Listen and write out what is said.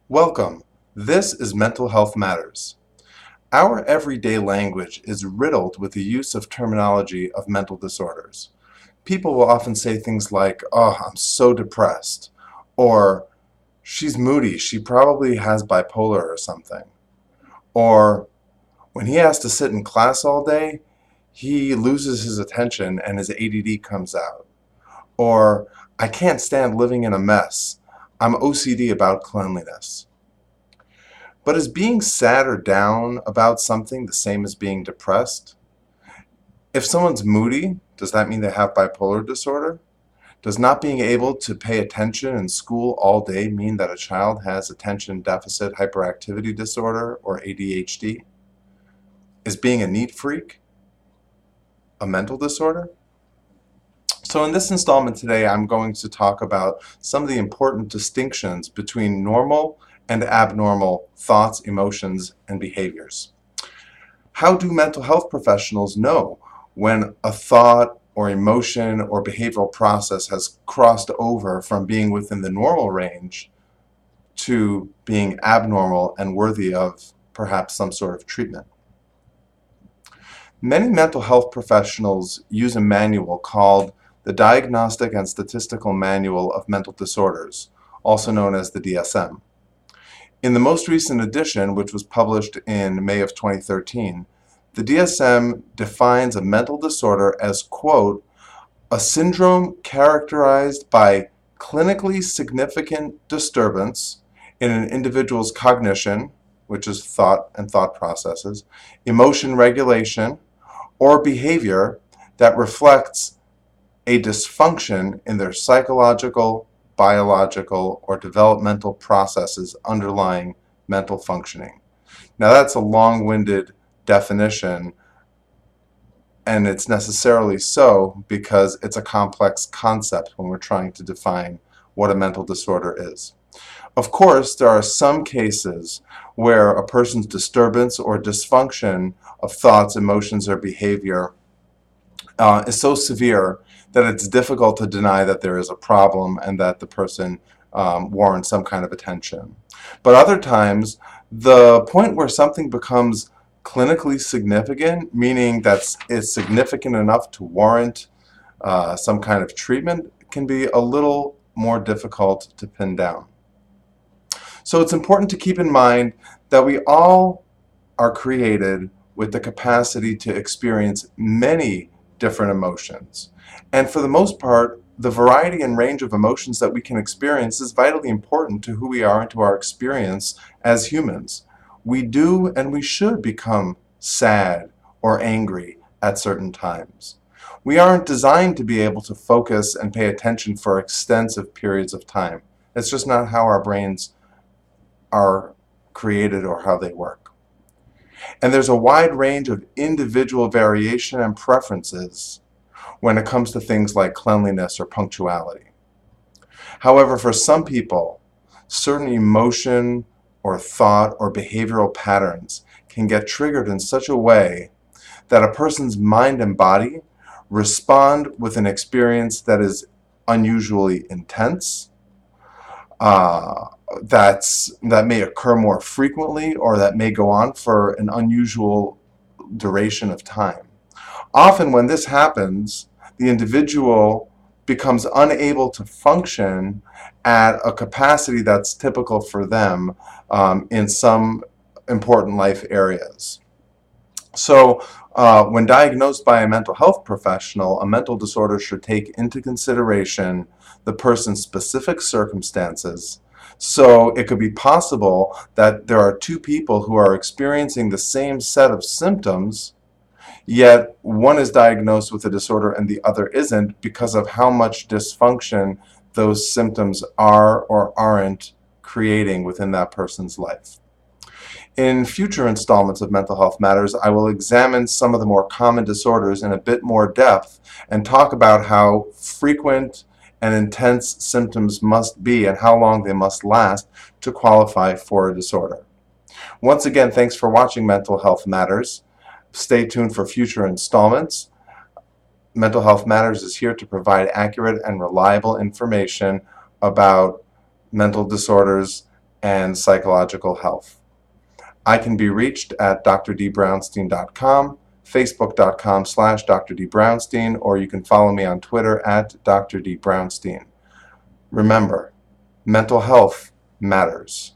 Welcome. This is Mental Health Matters. Our everyday language is riddled with the use of terminology of mental disorders. People will often say things like, "Oh, I'm so depressed," or "She's moody, she probably has bipolar or something," or "When he has to sit in class all day, he loses his attention and his ADD comes out," or "I can't stand living in a mess. I'm OCD about cleanliness." But is being sad or down about something the same as being depressed? If someone's moody, does that mean they have bipolar disorder? Does not being able to pay attention in school all day mean that a child has attention deficit hyperactivity disorder or ADHD? Is being a neat freak a mental disorder? So in this installment today, I'm going to talk about some of the important distinctions between normal and abnormal thoughts, emotions, and behaviors. How do mental health professionals know when a thought or emotion or behavioral process has crossed over from being within the normal range to being abnormal and worthy of perhaps some sort of treatment? Many mental health professionals use a manual called the Diagnostic and Statistical Manual of Mental Disorders, also known as the DSM. In the most recent edition, which was published in May of 2013, the DSM defines a mental disorder as, quote, "a syndrome characterized by clinically significant disturbance in an individual's cognition," which is thought and thought processes, "emotion regulation, or behavior that reflects a dysfunction in their psychological, biological, or developmental processes underlying mental functioning." Now that's a long-winded definition, and it's necessarily so because it's a complex concept when we're trying to define what a mental disorder is. Of course, there are some cases where a person's disturbance or dysfunction of thoughts, emotions, or behavior is so severe that it's difficult to deny that there is a problem and that the person warrants some kind of attention. But other times, the point where something becomes clinically significant, meaning that it's significant enough to warrant some kind of treatment, can be a little more difficult to pin down. So it's important to keep in mind that we all are created with the capacity to experience many different emotions. And for the most part, the variety and range of emotions that we can experience is vitally important to who we are and to our experience as humans. We do and we should become sad or angry at certain times. We aren't designed to be able to focus and pay attention for extensive periods of time. It's just not how our brains are created or how they work. And there's a wide range of individual variation and preferences when it comes to things like cleanliness or punctuality. However, for some people, certain emotion or thought or behavioral patterns can get triggered in such a way that a person's mind and body respond with an experience that is unusually intense, that may occur more frequently, or that may go on for an unusual duration of time. Often when this happens, the individual becomes unable to function at a capacity that's typical for them in some important life areas. So when diagnosed by a mental health professional, a mental disorder should take into consideration the person's specific circumstances. So it could be possible that there are two people who are experiencing the same set of symptoms, yet one is diagnosed with a disorder and the other isn't, because of how much dysfunction those symptoms are or aren't creating within that person's life. In future installments of Mental Health Matters, I will examine some of the more common disorders in a bit more depth and talk about how frequent and intense symptoms must be and how long they must last to qualify for a disorder. Once again, thanks for watching Mental Health Matters. Stay tuned for future installments. Mental Health Matters is here to provide accurate and reliable information about mental disorders and psychological health. I can be reached at drdbrownstein.com, facebook.com/drdbrownstein, or you can follow me on Twitter at drdbrownstein. Remember, mental health matters.